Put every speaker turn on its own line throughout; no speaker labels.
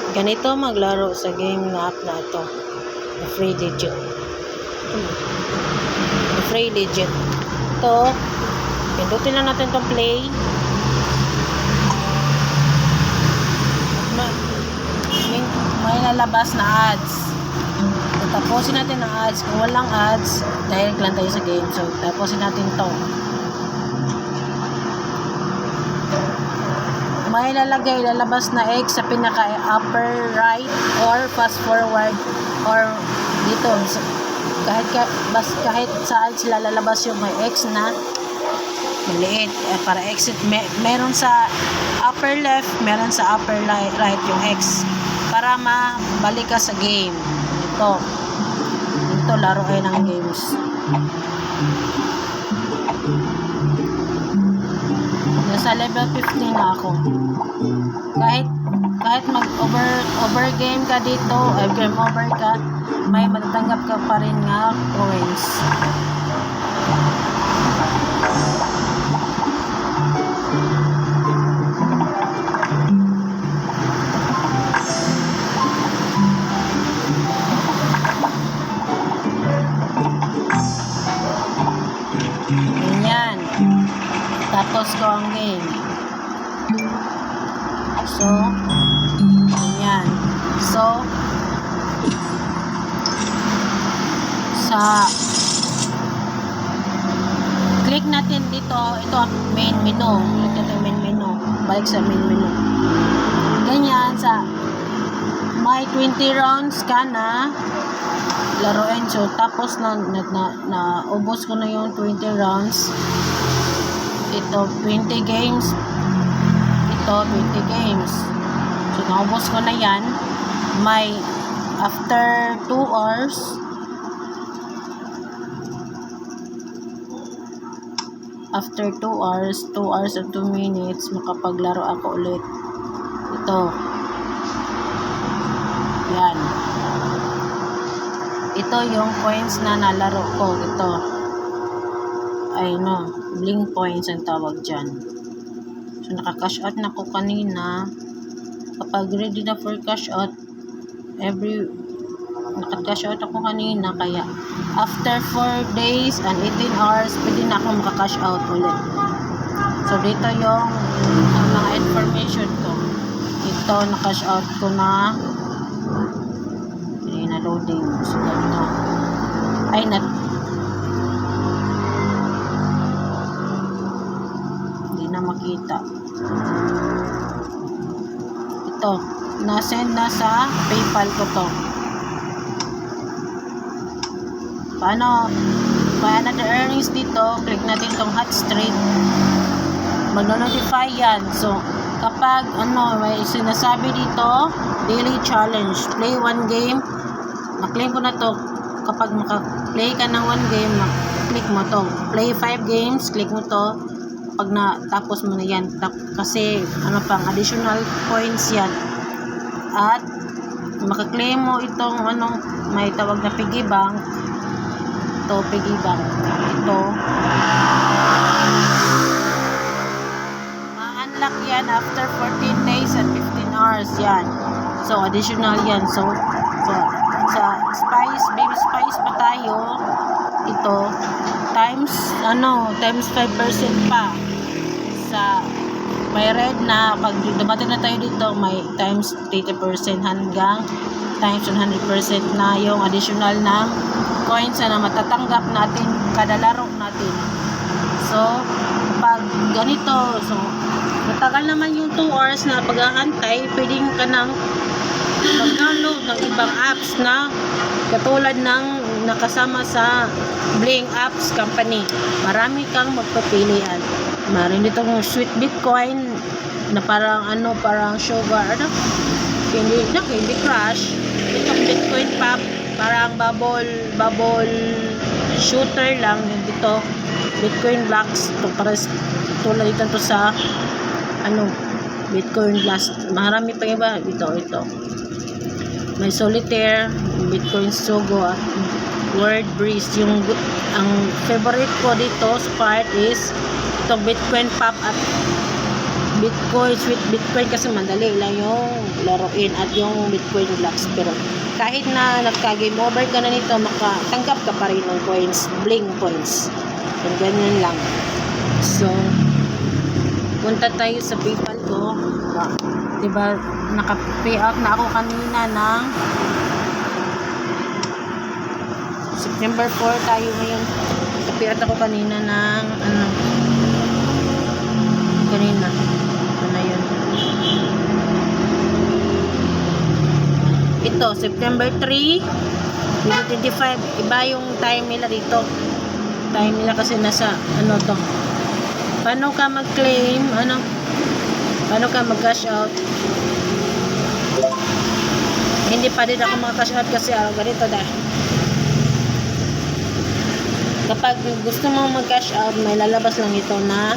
Ganito maglaro sa game na app na ito. The free legit. The free legit. Ito, pindutin lang natin itong play. May lalabas na ads. Tapusin natin ang ads. Kung walang ads, direct lang tayo sa game. So, tapusin natin ito. May lalabas na X sa pinaka upper right or fast forward or dito. So, kahit saan sila lalabas yung may X na maliit. Para exit, meron sa upper left, meron sa upper right yung X. Para mabalik ka sa game. Ito laruin ng games. Nasa level 15 na ako. Kahit mag-over game ka dito, game over ka, may matatanggap ka pa rin nga coins. Ganyan. Tapos ko ang game. So, ganyan. So, click natin dito, ito ang main menu. Ito ang main menu. Balik sa main menu. Ganyan, may 20 rounds ka na laruin. So, tapos ubos ko na yung 20 rounds. Ito, 20 games. Ito, 20 games. So, naubos ko na yan. May, after 2 hours, after 2 hours and 2 minutes, makapaglaro ako ulit. Ito. Yan. Ito yung coins na nalaro ko. Ito. Ay no, blink points ang tawag dyan. So, naka-cash out na ko kanina. Kapag ready na for cash out, naka-cash out ako kanina, kaya after 4 days and 18 hours, pwede na ako maka-cash out ulit. So, dito yung mga information ko. Ito, na-cash out ko na. Hindi na loading. So, ito. Ay, hindi na makita. Ito, na-send na sa PayPal ko to. Paano the earnings dito, click natin tong hot streak. Magno-notify yan. So, kapag may sinasabi dito, daily challenge, play 1 game, na-claim ko na to. Kapag maka-play ka ng 1 game, click mo to. Play 5 games, click mo to. Pag natapos mo na yan, kasi pang additional points yan. At maka-claim mo itong may tawag na piggy bank. Ito, piggy bank. Ito. Ma-unlock yan after 14 days and 15 hours yan. So, additional yan. So sa baby spice pa tayo. Ito, times 5% pa. May red na, pag dumating na tayo dito, may times 30% hanggang times 100% na yung additional ng coins na matatanggap natin kada laro natin. So, pag ganito, so, matagal naman yung 2 hours na pag-aantay, pwedeng ka nang mag-download ng ibang apps na katulad ng nakasama sa Bling Apps Company. Marami kang magpapilian. Marin ditong Sweet Bitcoin na parang sugar, hindi crush. Itong Bitcoin Pop, parang bubble shooter lang. Dito, Bitcoin Blocks. Ito, tulad dito sa Bitcoin Blast. Marami pa iba. Ito. May Solitaire, Bitcoin Sogo, at Word Breeze. Ang favorite ko dito sa part is itong Bitcoin Pop at Bitcoin, sweet Bitcoin kasi madali lang yung laruin at yung Bitcoin blocks. Pero kahit na nagka-game over ka na nito, makatanggap ka pa rin ng coins, bling points. Yung ganyan lang. So, punta tayo sa PayPal ko. Diba, naka-pay out na ako kanina ng September 4 tayo ngayon. Naka-pay out ako kanina ng kanina. Ano yun? Ito, September 3, 2025. Iba yung time nila dito. Time nila kasi nasa, to. Paano ka mag-claim? Paano ka mag-cash out? Hindi pa din ako mag-cash out kasi ganito dahil. Kapag gusto mo mag-cash out, may lalabas lang ito na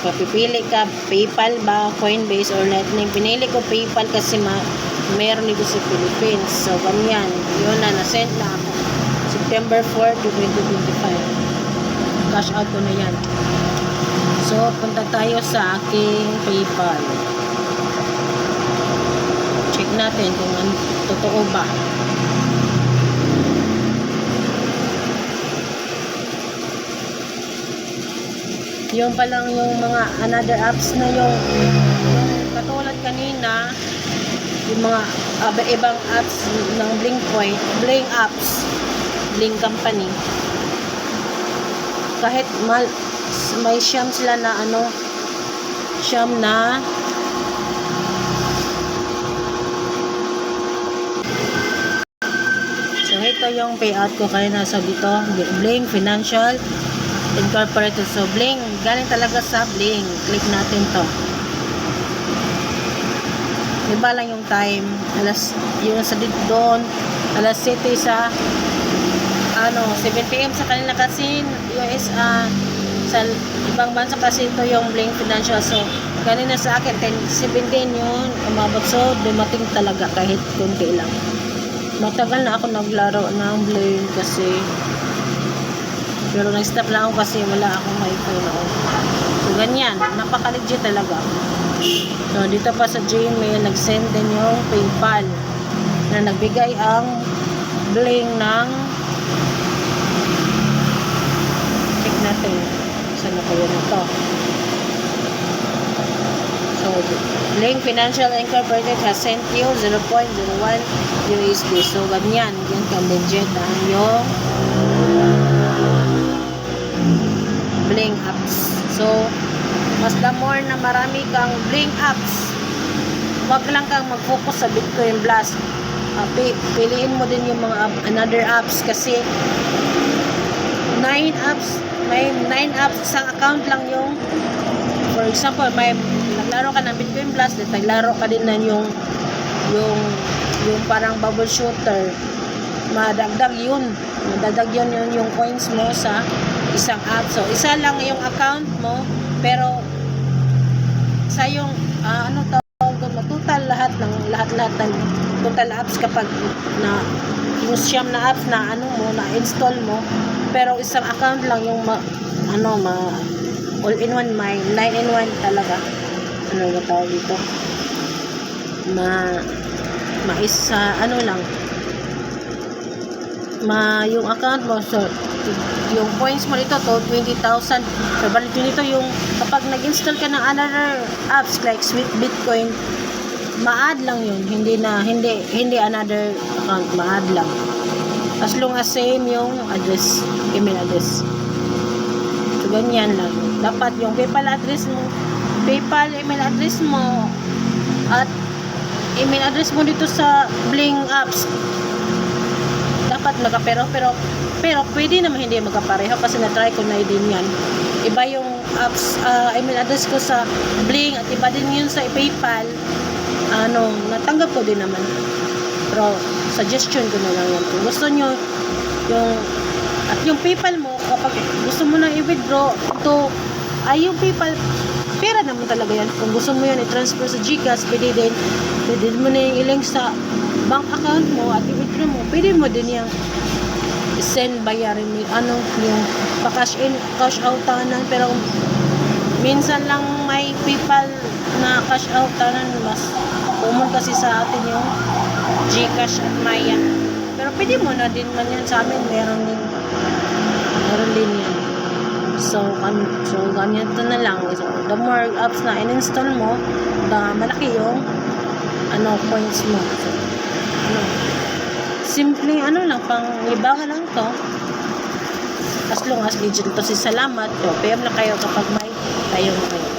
papipili ka PayPal ba, Coinbase or Lightning. Pinili ko PayPal kasi meron dito sa Philippines. So ganyan, yun na na-send na ako September 4 to 2025. Cash out ko na yan. So punta tayo sa aking PayPal. Check natin kung totoo ba. Yung pa lang yung mga another apps na yung katulad kanina, yung mga ibang apps ng Bling apps, Bling company. Kahit may siyam sila na siyam na so ito yung payout ko kanina sa dito, Bling Financial Incorporated. So Bling, galing talaga sa Bling. Click natin to. Diba lang yung time, yung sa dito doon, alas 7 sa 7 PM sa kanila kasi US, sa ibang bansa kasi ito yung Bling Financial. So kanina sa akin 10:17 yun umabot. So dumating talaga kahit kunti lang. Matagal na ako naglaro ng Bling kasi, pero nag-stop lang ako kasi wala akong wifi noon. So ganyan, napaka-legit talaga. So dito pa sa Gmail, nag-send din yung PayPal na nagbigay ang Bling ng, check natin saan na kaya nito. So Bling Financial Incorporated has sent you 0.01 USD. So ganyan, yan ka legit yung Bling apps. So mas the more na marami kang Bling apps, wag lang kang mag-focus sa Bitcoin Blast. Piliin mo din yung mga another apps kasi 9 apps isang account lang yung, for example, may naglaro ka ng Bitcoin Blast, naglaro ka din na yung parang bubble shooter, madagdag yun yung coins mo sa isang app. So isa lang yung account mo, pero sa yung total lahat ng total apps kapag na yung siyam na apps na na install mo, pero isang account lang yung all in one, may 9-in-1 talaga. Ba tawag dito? Yung account mo, so yung points mo dito to 20,000. So balik nito yung kapag nag-install ka ng another apps like Sweet Bitcoin, ma-add lang yun, hindi another account, ma-add lang as long as same yung email address. So ganyan lang. Dapat yung PayPal email address mo at email address mo dito sa Bling apps dapat pero pwede naman hindi magkapareho kasi na-try ko na din yan. Iba yung apps, email address ko sa Bling at iba din yun sa PayPal. Natanggap ko din naman. Pero suggestion ko na lang yan. Kung gusto nyo yung PayPal mo, kapag gusto mo na i-withdraw yung PayPal, pera naman talaga yan. Kung gusto mo yan i-transfer sa GCash, pwede din mo na yung i-link sa bank account mo at i-withdraw mo. Pwede mo din yung send, bayarin mo yung pa-cash in, cash out tanan. Pero minsan lang may PayPal na cash out, tanan mas common kasi sa atin yung GCash at Maya. Pero pwede mo na din man yan sa amin, meron din yan. So ganito na lang. So, the more apps na in-install mo, the malaki yung points mo. So, simpleng lang, pang libangan lang to. As long as legit to si salamat, so PM na kayo kapag may tayo na kayo.